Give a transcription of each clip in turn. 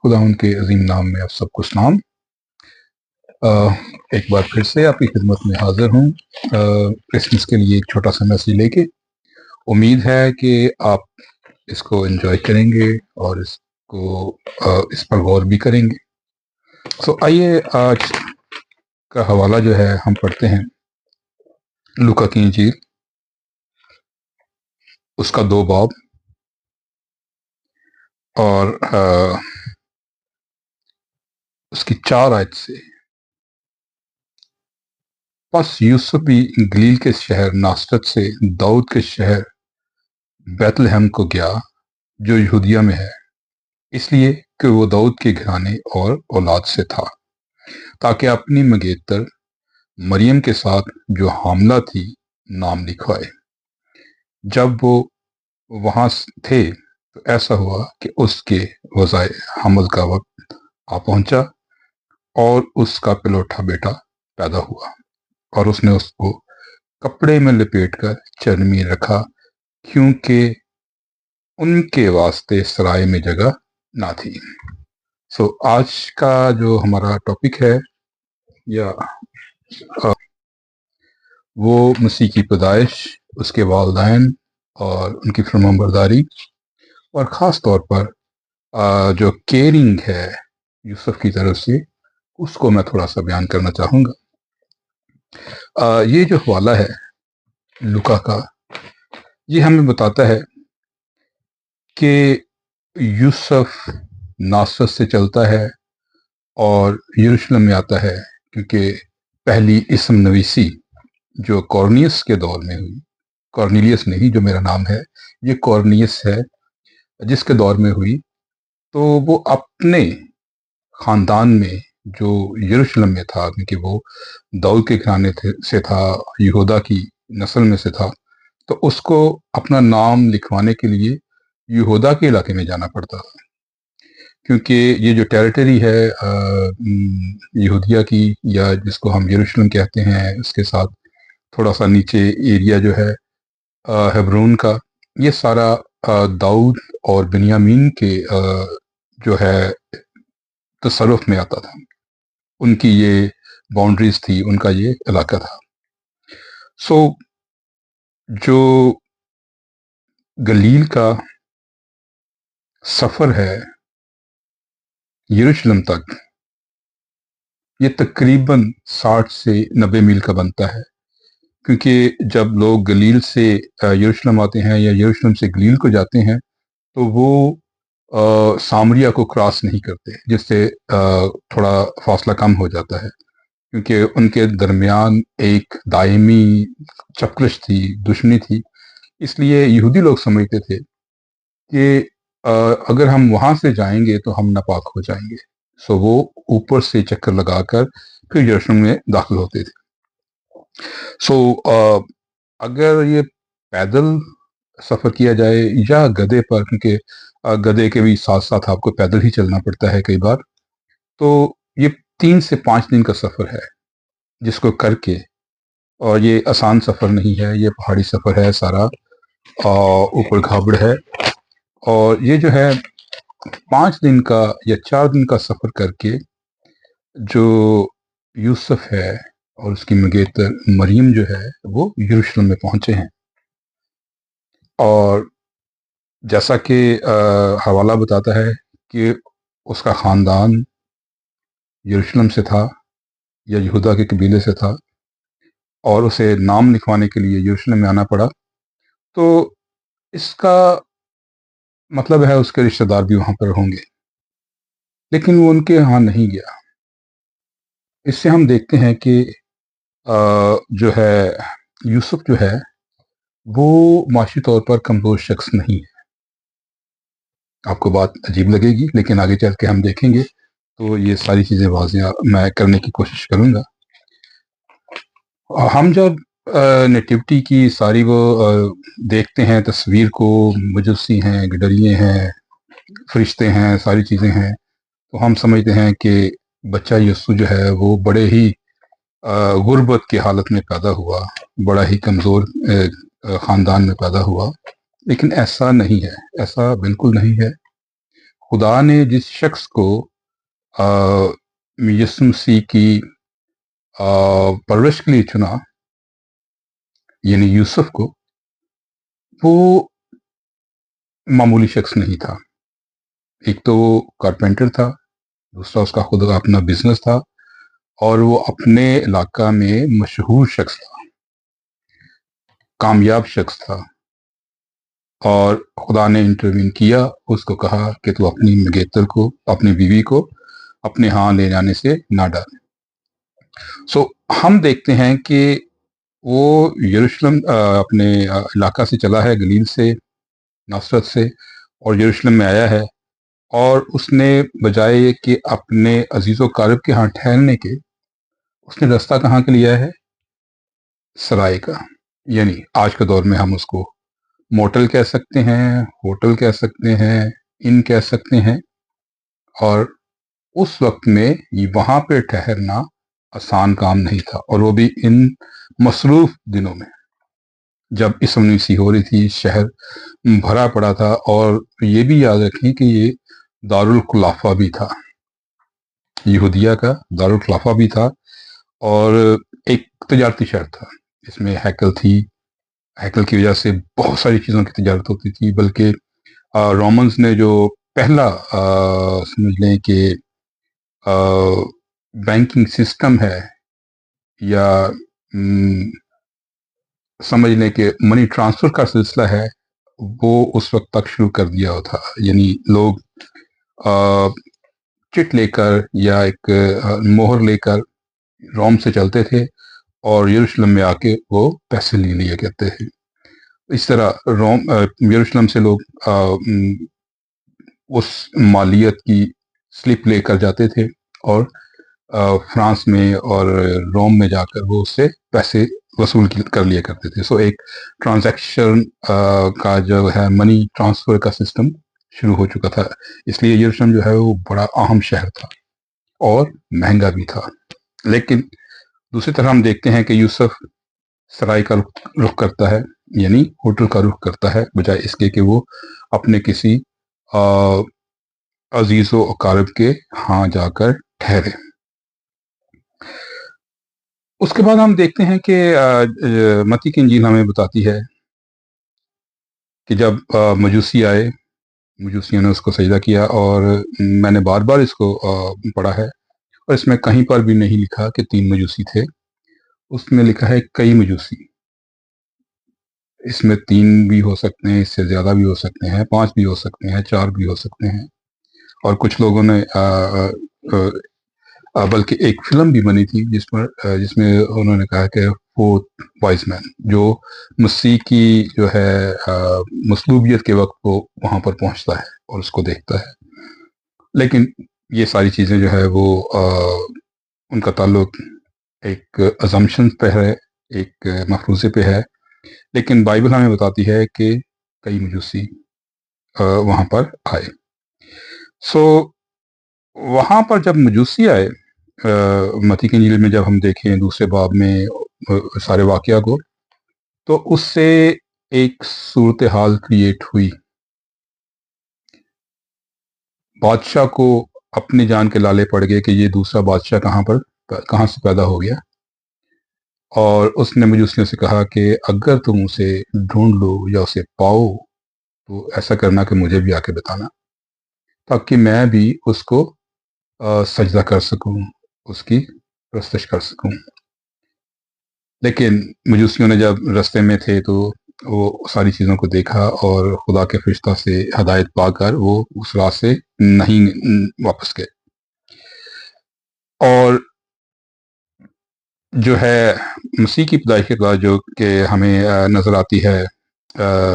खुदा उनके अजीम नाम में आप सबको सलाम। एक बार फिर से आपकी खिदमत में हाजिर हूँ क्रिसमस के लिए एक छोटा सा मैसेज लेके। उम्मीद है कि आप इसको एंजॉय करेंगे और इस पर गौर भी करेंगे। आइए आज का हवाला जो है हम पढ़ते हैं लूका की इंजील, उसका 2 बाब और उसकी 4 आयत से। बस यूसुफ भी गलील के शहर नासरत से दाऊद के शहर बैतलहम को गया जो यहूदिया में है, इसलिए कि वो दाऊद के घराने और औलाद से था, ताकि अपनी मंगेतर मरियम के साथ जो हामला थी नाम लिखवाए। जब वो वहां थे तो ऐसा हुआ कि उसके वज़ाए हमल का वक्त आ पहुंचा और उसका पिलौठा बेटा पैदा हुआ, और उसने उसको कपड़े में लपेटकर चरनी में रखा, क्योंकि उनके वास्ते सराय में जगह ना थी। आज का जो हमारा टॉपिक है या वो मसीह की पैदाइश, उसके वालिदैन और उनकी फरमाबरदारी, और ख़ास तौर पर जो केयरिंग है यूसुफ की तरफ से, उसको मैं थोड़ा सा बयान करना चाहूँगा। ये जो हवाला है लूका का, ये हमें बताता है कि यूसुफ नासरत से चलता है और यरूशलेम में आता है, क्योंकि पहली इसम नवीसी जो कॉर्नियस के दौर में हुई, कॉर्निलियस नहीं जो मेरा नाम है, ये कॉर्नियस है जिसके दौर में हुई, तो वो अपने खानदान में जो यरूशलेम में था, क्योंकि वो दाऊद के घराने से था, यहूदा की नस्ल में से था, तो उसको अपना नाम लिखवाने के लिए यहूदा के इलाके में जाना पड़ता था, क्योंकि ये जो टेरिटरी है यहूदिया की, या जिसको हम यरूशलेम कहते हैं, उसके साथ थोड़ा सा नीचे एरिया जो है हेब्रोन का, ये सारा दाऊद और बिन्यामीन के जो है तसर्रुफ में आता था। उनकी ये बाउंड्रीज थी, उनका ये इलाका था। जो गलील का सफर है यरूशलेम तक, ये तकरीबन 60 से 90 मील का बनता है, क्योंकि जब लोग गलील से यरूशलेम आते हैं या यरूशलेम से गलील को जाते हैं, तो वो सामरिया को क्रॉस नहीं करते, जिससे थोड़ा फासला कम हो जाता है, क्योंकि उनके दरमियान एक दायमी चक्रिश थी, दुश्मनी थी। इसलिए यहूदी लोग समझते थे कि अगर हम वहां से जाएंगे तो हम नापाक हो जाएंगे, वो ऊपर से चक्कर लगाकर फिर यरूशलेम में दाखिल होते थे। अगर ये पैदल सफर किया जाए या गधे पर, क्योंकि गधे के भी साथ साथ आपको पैदल ही चलना पड़ता है कई बार, तो ये 3 से 5 दिन का सफर है जिसको करके, और ये आसान सफर नहीं है, ये पहाड़ी सफर है सारा, ऊपर घाबड़ है, और ये जो है 5 दिन का या 4 दिन का सफर करके जो यूसुफ है और उसकी मंगेतर मरियम जो है वो यरूशलेम में पहुंचे हैं। और जैसा कि हवाला बताता है कि उसका खानदान यरूशलेम से था या यहूदा के कबीले से था, और उसे नाम लिखवाने के लिए यरूशलेम में आना पड़ा। तो इसका मतलब है उसके रिश्तेदार भी वहां पर होंगे, लेकिन वो उनके यहाँ नहीं गया। इससे हम देखते हैं कि जो है यूसुफ जो है वो माशी तौर पर कमजोर शख्स नहीं है। आपको बात अजीब लगेगी, लेकिन आगे चल के हम देखेंगे तो ये सारी चीज़ें वाज़ेह मैं करने की कोशिश करूँगा। हम जब नेटिविटी की सारी वो देखते हैं तस्वीर को, मुजस्सी हैं, गडरिये हैं, फरिश्ते हैं, सारी चीज़ें हैं, तो हम समझते हैं कि बच्चा यीशु जो है वो बड़े ही गुर्बत की हालत में पैदा हुआ, बड़ा ही कमज़ोर ख़ानदान में पैदा हुआ। लेकिन ऐसा नहीं है, ऐसा बिल्कुल नहीं है। خدا نے جس شخص کو یسوع مسیح کی پرورش کے لیے چنا، یعنی یوسف کو، وہ معمولی شخص نہیں تھا. ایک تو وہ کارپینٹر تھا، دوسرا اس کا خود کا اپنا بزنس تھا، اور وہ اپنے علاقہ میں مشہور شخص تھا، کامیاب شخص تھا. اور خدا نے انٹروین کیا، اس کو کہا کہ تو اپنی مگیتر کو، اپنی بیوی کو اپنے ہاں لے جانے سے نہ ڈر. سو ہم دیکھتے ہیں کہ وہ یروشلم اپنے علاقہ سے چلا ہے، گلیل سے، ناصرت سے، اور یروشلم میں آیا ہے. اور اس نے بجائے کہ اپنے عزیز و قارب کے ہاں ٹھہرنے کے، اس نے راستہ کہاں کے لیا ہے؟ سرائے کا. یعنی آج کے دور میں ہم اس کو موٹل کہہ سکتے ہیں، ہوٹل کہہ سکتے ہیں، ان کہہ سکتے ہیں. اور اس وقت میں وہاں پہ ٹھہرنا آسان کام نہیں تھا، اور وہ بھی ان مصروف دنوں میں جب اسمنیسی ہو رہی تھی، شہر بھرا پڑا تھا. اور یہ بھی یاد رکھیں کہ یہ دارالخلافہ بھی تھا، یہودیہ کا دارالخلافہ بھی تھا، اور ایک تجارتی شہر تھا. اس میں ہیکل تھی، ہیکل کی وجہ سے بہت ساری چیزوں کی تجارت ہوتی تھی. بلکہ رومنز نے جو پہلا سمجھ لیں کہ بینکنگ سسٹم ہے، یا سمجھ لیں کہ منی ٹرانسفر کا سلسلہ ہے، وہ اس وقت تک شروع کر دیا تھا. یعنی لوگ چٹ لے کر یا ایک مہر لے کر روم سے چلتے تھے، اور یروشلم میں آ کے وہ پیسے لے لیا کرتے تھے. اس طرح یروشلم سے لوگ اس مالیت کی سلپ لے کر جاتے تھے، اور فرانس میں اور روم میں جا کر وہ اس سے پیسے وصول کر لیا کرتے تھے. سو ایک ٹرانزیکشن کا جو ہے منی ٹرانسفر کا سسٹم شروع ہو چکا تھا. اس لیے یروشلم جو ہے وہ بڑا اہم شہر تھا اور مہنگا بھی تھا. لیکن دوسری طرح ہم دیکھتے ہیں کہ یوسف سرائے کا رخ کرتا ہے، یعنی ہوٹل کا رخ کرتا ہے، بجائے اس کے کہ وہ اپنے کسی عزیز و اقارب کے ہاں جا کر ٹھہرے. اس کے بعد ہم دیکھتے ہیں کہ متی کی انجیل ہمیں بتاتی ہے کہ جب مجوسی آئے، مجوسیوں نے اس کو سجدہ کیا. اور میں نے بار بار اس کو پڑھا ہے، اور اس میں کہیں پر بھی نہیں لکھا کہ 3 مجوسی تھے. اس میں لکھا ہے کئی مجوسی. اس میں 3 بھی ہو سکتے ہیں، اس سے زیادہ بھی ہو سکتے ہیں، 5 بھی ہو سکتے ہیں، 4 بھی ہو سکتے ہیں. اور کچھ لوگوں نے بلکہ ایک فلم بھی بنی تھی جس میں انہوں نے کہا کہ 4 وائز مین، جو مسیح کی جو ہے مصلوبیت کے وقت وہ وہاں پر پہنچتا ہے اور اس کو دیکھتا ہے. لیکن یہ ساری چیزیں جو ہے وہ ان کا تعلق ایک ازمپشن پہ ہے، ایک مفروضے پہ ہے. لیکن بائبل ہمیں بتاتی ہے کہ کئی مجوسی وہاں پر آئے. سو وہاں پر جب مجوسی آئے، متی کی انجیل میں جب ہم دیکھیں دوسرے باب میں سارے واقعہ کو، تو اس سے ایک صورتحال کریٹ ہوئی. بادشاہ کو اپنی جان کے لالے پڑ گئے کہ یہ دوسرا بادشاہ کہاں سے پیدا ہو گیا. اور اس نے مجوسیوں سے کہا کہ اگر تم اسے ڈھونڈ لو یا اسے پاؤ تو ایسا کرنا کہ مجھے بھی آ کے بتانا، تاکہ میں بھی اس کو سجدہ کر سکوں، اس کی پرستش کر سکوں. لیکن مجوسیوں نے جب رستے میں تھے تو وہ ساری چیزوں کو دیکھا، اور خدا کے فرشتہ سے ہدایت پا کر وہ اس راہ سے نہیں واپس گئے. اور جو ہے مسیح کی پیدائش کے بعد جو کہ ہمیں نظر آتی ہے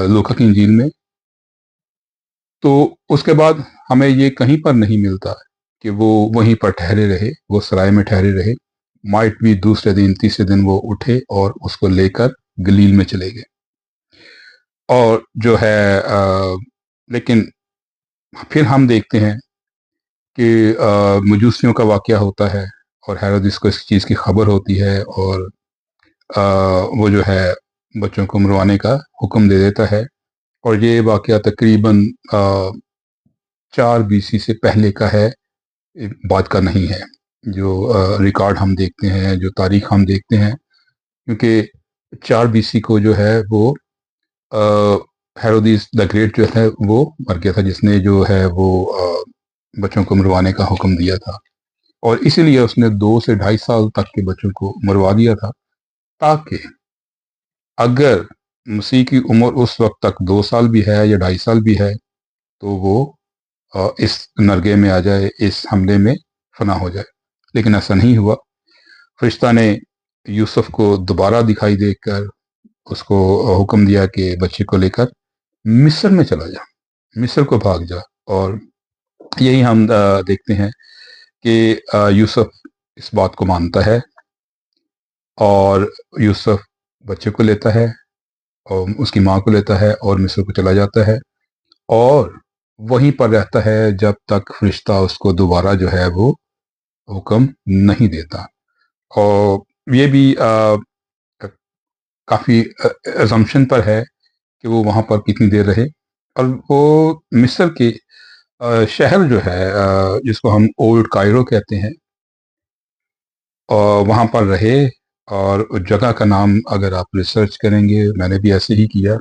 لوکا کی انجیل میں، تو اس کے بعد ہمیں یہ کہیں پر نہیں ملتا کہ وہ وہیں پر ٹھہرے رہے، وہ سرائے میں ٹھہرے رہے. مائٹ بھی دوسرے دن تیسرے دن وہ اٹھے اور اس کو لے کر گلیل میں چلے گئے. اور جو ہے لیکن پھر ہم دیکھتے ہیں کہ مجوسیوں کا واقعہ ہوتا ہے، اور ہیرودس کو اس چیز کی خبر ہوتی ہے، اور وہ جو ہے بچوں کو مروانے کا حکم دے دیتا ہے. اور یہ واقعہ تقریباً 4 BC से पहले का है, बाद का नहीं है। जो रिकॉर्ड हम देखते हैं, जो तारीख हम देखते हैं, क्योंकि 4 BC को जो है वो हेरोदिस द ग्रेट जो है वो मर गया था, जिसने जो है वो बच्चों को मरवाने का हुक्म दिया था, और इसीलिए उसने 2 से 2.5 साल तक के बच्चों को मरवा दिया था, ताकि अगर मसीह की उम्र उस वक्त तक 2 साल भी है या 2.5 साल भी है तो वो इस नरगे में आ जाए, इस हमले में फना हो जाए। लेकिन ऐसा नहीं हुआ। फरिश्ता ने यूसुफ को दोबारा दिखाई देकर उसको हुक्म दिया कि बच्चे को लेकर मिस्र में चला जा, मिस्र को भाग जा। और यही हम देखते हैं कि यूसुफ इस बात को मानता है और यूसुफ बच्चे को लेता है और उसकी माँ को लेता है और मिस्र को चला जाता है, और वहीं पर रहता है जब तक फरिश्ता उसको दोबारा जो है वो हुक्म नहीं देता। और ये भी काफ़ी अजम्पशन पर है कि वो वहाँ पर कितनी देर रहे। और वो मिस्र के शहर जो है जिसको हम ओल्ड कायरो कहते हैं, और वहाँ पर रहे। और उस जगह का नाम अगर आप रिसर्च करेंगे, मैंने भी ऐसे ही किया,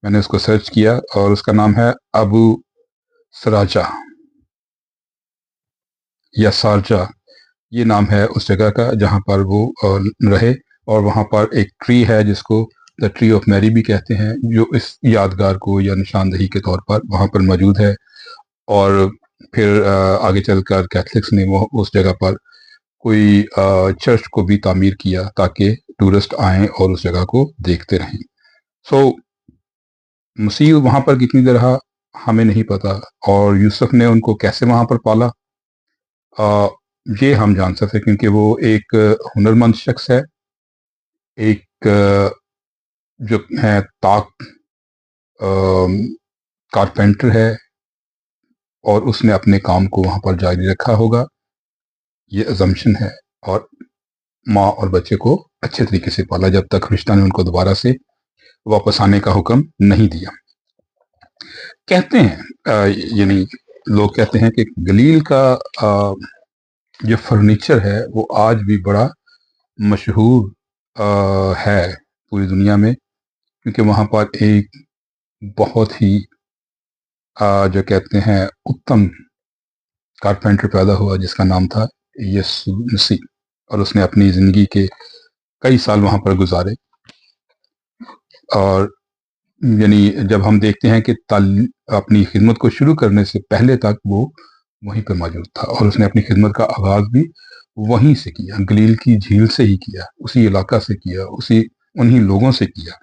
मैंने उसको सर्च किया, और उसका नाम है अबू सराजा या सारजा, ये नाम है उस जगह का जहाँ पर वो रहे। और वहाँ पर एक ट्री है जिसको द ट्री ऑफ मैरी भी कहते हैं, जो इस यादगार को या निशानदही के तौर पर वहाँ पर मौजूद है। और फिर आगे चलकर कैथलिक्स ने वो उस जगह पर कोई चर्च को भी तामीर किया ताकि टूरिस्ट आएं और उस जगह को देखते रहें। सो मसीह वहाँ पर कितनी देर रहा हमें नहीं पता, और यूसुफ ने उनको कैसे वहाँ पर पाला ये हम जान सकते, क्योंकि वो एक हुनरमंद शख्स है, एक जो है ताक कारपेंटर है, और उसने अपने काम को वहाँ पर जारी रखा होगा, ये अजम्पशन है। और माँ और बच्चे को अच्छे तरीके से पाला जब तक फरिश्ता ने उनको दोबारा से वापस आने का हुक्म नहीं दिया। कहते हैं यानी लोग कहते हैं कि गलील का जो फर्नीचर है वो आज भी बड़ा मशहूर है पूरी दुनिया में, क्योंकि वहाँ पर एक बहुत ही जो कहते हैं उत्तम कारपेंटर पैदा हुआ जिसका नाम था यीशु मसीह, और उसने अपनी ज़िंदगी के कई साल वहाँ पर गुजारे। और यानी जब हम देखते हैं कि अपनी खिदमत को शुरू करने से पहले तक वो वहीं पर मौजूद था, और उसने अपनी खिदमत का आगाज़ भी वहीं से किया, गलील की झील से ही किया, उसी इलाका से किया, उन्हीं लोगों से किया।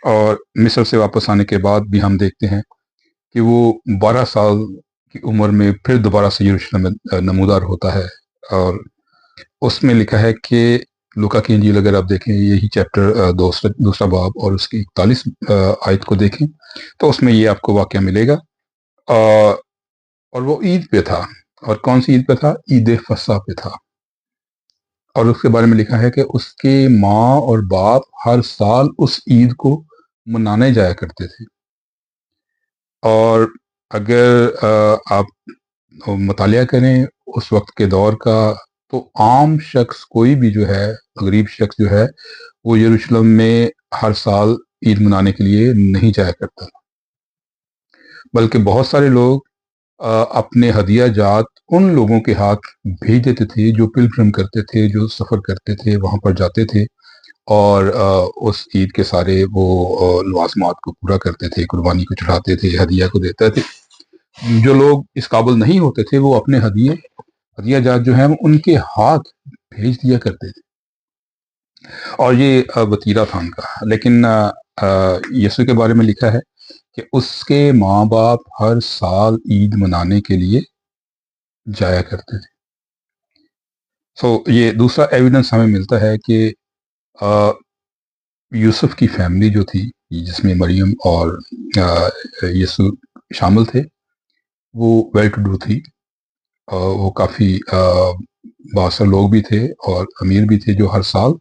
और मिस्र से वापस आने के बाद भी हम देखते हैं कि वो 12 साल की उम्र में फिर दोबारा से यरूशलेम में नमूदार होता है। और उसमें लिखा है कि लूका की इंजील अगर आप देखें, यही चैप्टर दूसरा बाब और उसकी 41 आयत को देखें, तो उसमें ये आपको वाक़या मिलेगा। और वो ईद पे था, और कौन सी ईद पे था? ईद फसा पे था। और उसके बारे में लिखा है कि उसके माँ और बाप हर साल उस ईद को मनाने जाया करते थे। और अगर आप मुतालिया करें उस वक्त के दौर का, तो आम शख्स कोई भी जो है, गरीब शख्स जो है, वो यरूशलेम में हर साल ईद मनाने के लिए नहीं जाया करता, बल्कि बहुत सारे लोग अपने हदिया जात उन लोगों के हाथ भेज देते थे जो पिलग्रिम करते थे, जो सफ़र करते थे, वहाँ पर जाते थे, और उस ईद के सारे वो लवाजमात को पूरा करते थे, कुर्बानी को चढ़ाते थे, हदिया को देते थे। जो लोग इस काबिल नहीं होते थे वो अपने हदिया जात जो है उनके हाथ भेज दिया करते थे, और ये वतीरा था उनका। लेकिन यीशु के बारे में लिखा है कि उसके माँ बाप हर साल ईद मनाने के लिए जाया करते थे। ये दूसरा एविडेंस हमें मिलता है कि यूसुफ की फैमिली जो थी, जिसमें मरियम और यीशु शामिल थे, वो वेल टू डू थी। वो काफ़ी बासर लोग भी थे और अमीर भी थे, जो हर साल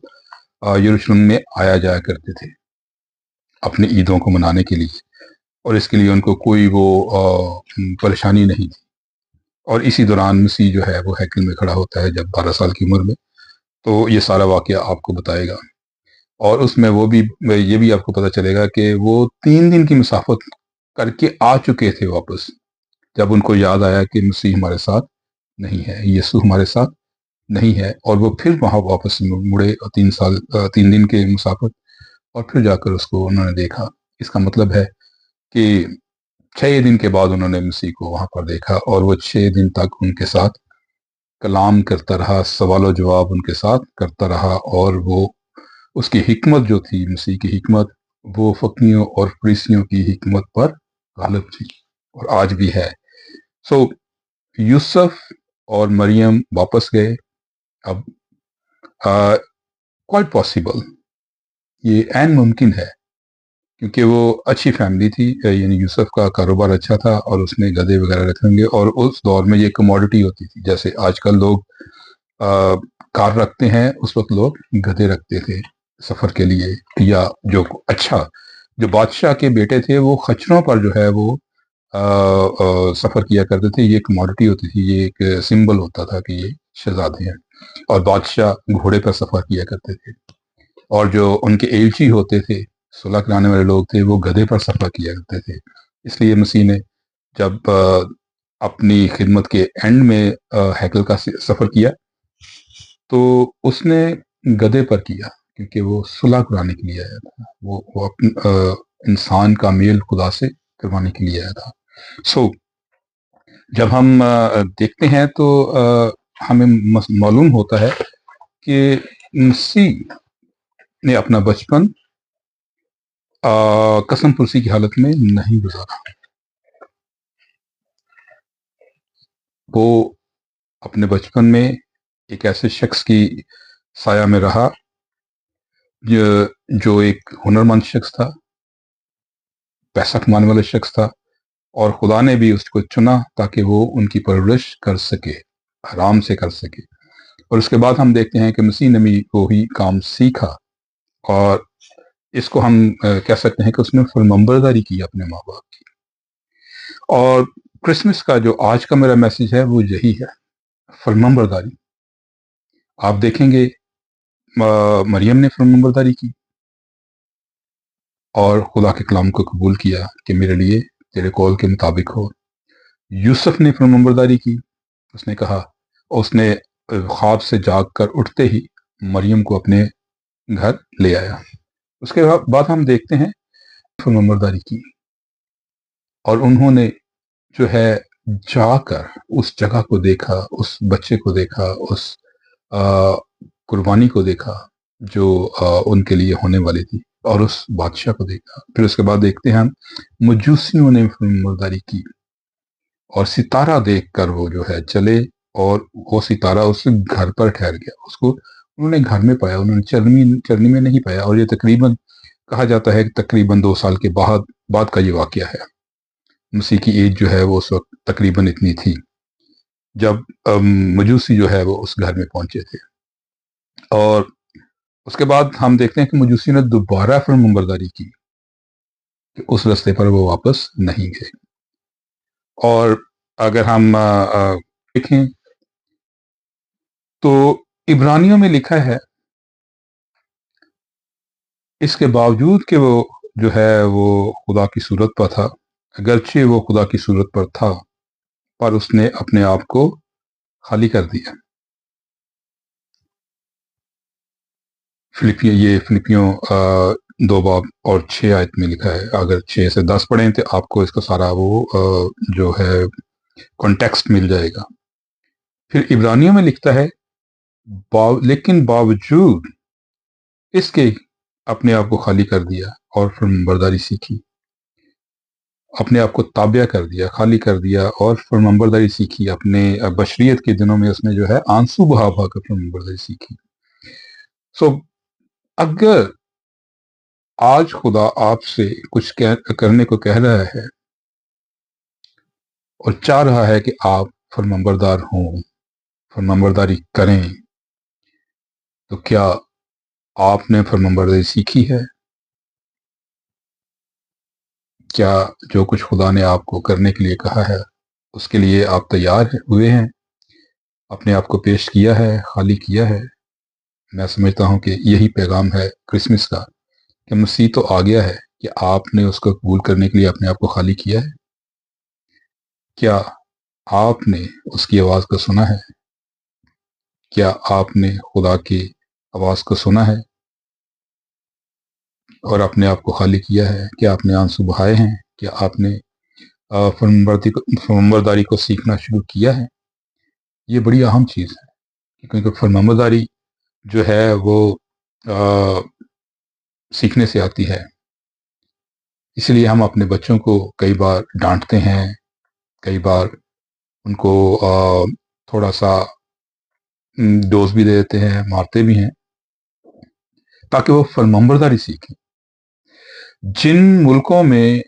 यरूशलेम में आया जाया करते थे अपने ईदों को मनाने के लिए। और इसके लिए उनको कोई वो परेशानी नहीं थी। और इसी दौरान मसीह जो है वो हैकल में खड़ा होता है जब 12 साल की उम्र में। तो ये सारा वाकया आपको बताएगा, और उसमें वो भी, ये भी आपको पता चलेगा कि वो 3 दिन की मुसाफत करके आ चुके थे वापस, जब उनको याद आया कि मसीह हमारे साथ नहीं है, यीशु हमारे साथ नहीं है, और वो फिर वहां वापस मुड़े, 3 दिन के मुसाफत, और फिर जाकर उसको उन्होंने देखा। इसका मतलब है कि 6 दिन के बाद उन्होंने मसीह को वहां पर देखा, और वो 6 दिन तक उनके साथ कलाम करता रहा, सवाल जवाब उनके साथ करता रहा, और वो उसकी हिकमत जो थी, मसीह की हिकमत, वो फकीयों और फरीसियों की हिकमत पर गालिब थी, और आज भी है। सो यूसुफ और मरियम वापस गए। अब क्वाइट पॉसिबल, ये ऐन मुमकिन है, क्योंकि वो अच्छी फैमिली थी, यानी यूसुफ का कारोबार अच्छा था, और उसने गधे वगैरह रखेंगे, और उस दौर में ये कमोडिटी होती थी, जैसे आजकल लोग आ, कार रखते हैं, उस वक्त लोग गधे रखते थे सफर के लिए। या जो अच्छा, जो बादशाह के बेटे थे वो खच्चरों पर जो है वो सफर किया करते थे। ये कमोडिटी होती थी, ये एक सिंबल होता था कि ये शहजादे हैं। और बादशाह घोड़े पर सफर किया करते थे, और जो उनके एलची होते थे, सुलह कराने वाले लोग थे, वो गधे पर सफर किया करते थे। इसलिए मसीह ने जब अपनी खिदमत के एंड में हैकल का सफर किया, तो उसने गधे पर किया, क्योंकि वो सुलह कराने के लिए आया था। वो इंसान का मेल खुदा से करवाने के लिए आया था। सो जब हम देखते हैं तो हमें मालूम होता है कि मसीह ने अपना बचपन कसम पुरसी की हालत में नहीं गुजारा। वो अपने बचपन में एक ऐसे शख्स की साया में रहा, जो एक हुनरमंद शख्स था, पैसा कमाने वाला शख्स था, और खुदा ने भी उसको चुना ताकि वो उनकी परवरिश कर सके, आराम से कर सके। और उसके बाद हम देखते हैं कि मसीह ने भी वही काम सीखा, और इसको हम कह सकते हैं कि उसने फरमाबरदारी की अपने माँ बाप की। और क्रिसमस का जो आज का मेरा मैसेज है वो यही है, फरमाबरदारी। आप देखेंगे मरियम ने फरमाबरदारी की और खुदा के कलाम को कबूल किया कि मेरे लिए तेरे कौल के मुताबिक हो। यूसुफ ने फरमाबरदारी की, उसने कहा, और उसने ख्वाब से जाग कर उठते ही मरियम को अपने घर ले आया। उसके बाद हम देखते हैं फरमाबरदारी की, और उन्होंने जो है जाकर उस जगह को देखा, उस बच्चे को देखा, उस आ, कुर्बानी को देखा जो उनके लिए होने वाली थी, और उस बादशाह को देखा। फिर उसके बाद देखते हैं हम मजूसियों ने फरमाबरदारी की, और सितारा देखकर वो जो है चले, और वो सितारा उस घर पर ठहर गया। उसको उन्होंने घर में पाया, उन्होंने चरनी चरनी में नहीं पाया। और ये तकरीबन कहा जाता है कि तकरीबन 2 साल के बाद का ये वाकया है। मसीह की एज जो है वो उस वक्त तकरीबन इतनी थी जब मजूसी जो है वो उस घर में पहुंचे थे। और उसके बाद हम देखते हैं कि मजूसी ने दोबारा फिर मुंबरदारी की कि उस रास्ते पर वो वापस नहीं गए। और अगर हम देखें तो इब्रानियों में लिखा है, इसके बावजूद कि वो जो है वो खुदा की सूरत पर था, अगरचे वो खुदा की सूरत पर था, पर उसने अपने आप को खाली कर दिया। फिलिपियों 2 बाब और 6 आयत में लिखा है। अगर 6 से 10 पढ़ें तो आपको इसका सारा वो जो है कॉन्टेक्स्ट मिल जाएगा। फिर इब्रानियों में लिखता है, लेकिन बावजूद इसके अपने आप को खाली कर दिया और फरमाबरदारी सीखी, अपने आप को ताबिया कर दिया, खाली कर दिया और फरमाबरदारी सीखी। अपने बशरियत के दिनों में उसने जो है आंसू बहा बहा कर फरमाबरदारी सीखी। सो अगर आज खुदा आपसे कुछ करने को कह रहा है और चाह रहा है कि आप फरमाबरदार हों, फरमाबरदारी करें, तो क्या आपने फरमाबरदारी सीखी है? کیا جو کچھ خدا نے آپ کو کرنے کے لیے کہا ہے اس کے لیے آپ تیار ہوئے ہیں؟ اپنے آپ کو پیش کیا ہے، خالی کیا ہے؟ میں سمجھتا ہوں کہ یہی پیغام ہے کرسمس کا، کہ مسیح تو آ گیا ہے، کہ آپ نے اس کو قبول کرنے کے لیے اپنے آپ کو خالی کیا ہے؟ کیا آپ نے اس کی آواز کو سنا ہے؟ کیا آپ نے خدا کی آواز کو سنا ہے اور اپنے آپ کو خالی کیا ہے؟ کیا آپ نے آنسو بہائے ہیں؟ کیا آپ نے فرمانبرداری کو سیکھنا شروع کیا ہے؟ یہ بڑی اہم چیز ہے، کیونکہ فرمانبرداری جو ہے وہ سیکھنے سے آتی ہے۔ اس لیے ہم اپنے بچوں کو کئی بار ڈانٹتے ہیں، کئی بار ان کو تھوڑا سا ڈوز بھی دے دیتے ہیں، مارتے بھی ہیں، تاکہ وہ فرمانبرداری سیکھیں۔ جن ملکوں میں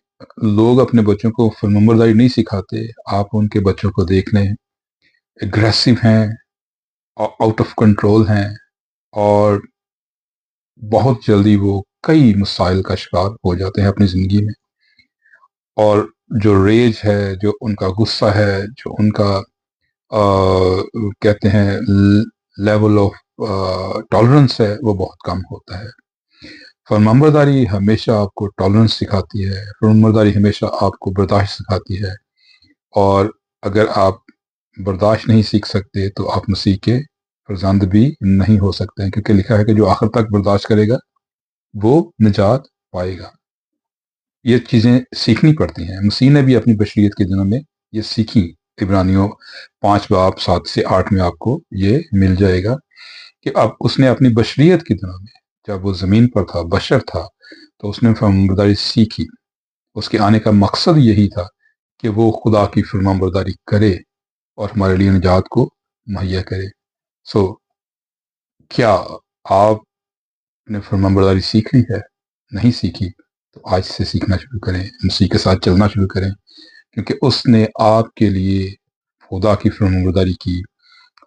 لوگ اپنے بچوں کو فرمانبرداری نہیں سکھاتے، آپ ان کے بچوں کو دیکھ لیں، اگریسو ہیں، آؤٹ آف کنٹرول ہیں، اور بہت جلدی وہ کئی مسائل کا شکار ہو جاتے ہیں اپنی زندگی میں۔ اور جو ریج ہے، جو ان کا غصہ ہے، جو ان کا کہتے ہیں لیول آف ٹالرنس ہے، وہ بہت کم ہوتا ہے۔ فرمانبرداری ہمیشہ آپ کو ٹالرنس سکھاتی ہے، فرمانبرداری ہمیشہ آپ کو برداشت سکھاتی ہے، اور اگر آپ برداشت نہیں سیکھ سکتے تو آپ مسیح کے فرزند بھی نہیں ہو سکتے ہیں، کیونکہ لکھا ہے کہ جو آخر تک برداشت کرے گا وہ نجات پائے گا۔ یہ چیزیں سیکھنی پڑتی ہیں۔ مسیح نے بھی اپنی بشریت کے دنوں میں یہ سیکھی۔ عبرانیوں 5 باب 7 سے 8 میں آپ کو یہ مل جائے گا کہ اب اس نے اپنی بشریت کے دنوں میں، جب وہ زمین پر تھا، بشر تھا، تو اس نے فرمانبرداری سیکھی۔ اس کے آنے کا مقصد یہی تھا کہ وہ خدا کی فرمانبرداری کرے اور ہمارے لیے نجات کو مہیا کرے۔ کیا آپ نے فرمانبرداری سیکھ لی ہے؟ نہیں سیکھی تو آج سے سیکھنا شروع کریں، مسیح کے ساتھ چلنا شروع کریں، کیونکہ اس نے آپ کے لیے خدا کی فرمانبرداری کی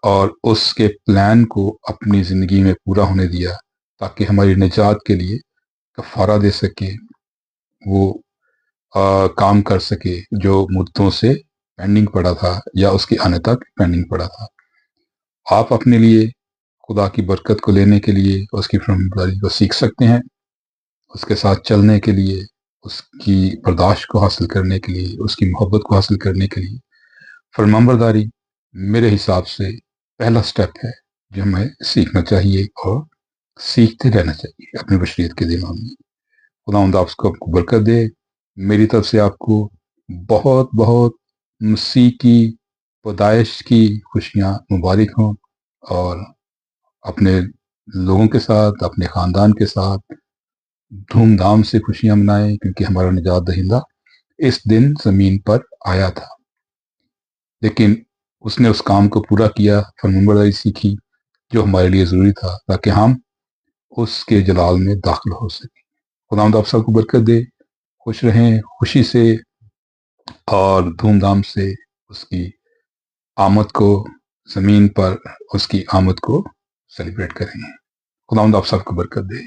اور اس کے پلان کو اپنی زندگی میں پورا ہونے دیا، تاکہ ہماری نجات کے لیے کفارہ دے سکے، وہ کام کر سکے جو مدتوں سے پینڈنگ پڑا تھا یا اس کے آنے تک پینڈنگ پڑا تھا۔ آپ اپنے لیے خدا کی برکت کو لینے کے لیے اس کی فرمانبرداری کو سیکھ سکتے ہیں، اس کے ساتھ چلنے کے لیے، اس کی برداشت کو حاصل کرنے کے لیے، اس کی محبت کو حاصل کرنے کے لیے۔ فرمانبرداری میرے حساب سے پہلا سٹیپ ہے جو ہمیں سیکھنا چاہیے اور سیکھتے رہنا چاہیے اپنی بشریت کے دنوں میں۔ خداوند آپ کو برکت دے۔ میری طرف سے آپ کو بہت بہت مسیح کی پیدائش کی خوشیاں مبارک ہوں، اور اپنے لوگوں کے ساتھ، اپنے خاندان کے ساتھ دھوم دھام سے خوشیاں منائیں، کیونکہ ہمارا نجات دہندہ اس دن زمین پر آیا تھا، لیکن اس نے اس کام کو پورا کیا، فرمانبرداری سیکھی جو ہمارے لیے ضروری تھا، تاکہ ہم اس کے جلال میں داخل ہو سکیں۔ خداوند آپ سب کو برکت دے، خوش رہیں، خوشی سے اور دھوم دھام سے اس کی آمد کو، زمین پر اس کی آمد کو سیلیبریٹ کریں۔ خداوند آپ سب کو برکت دے۔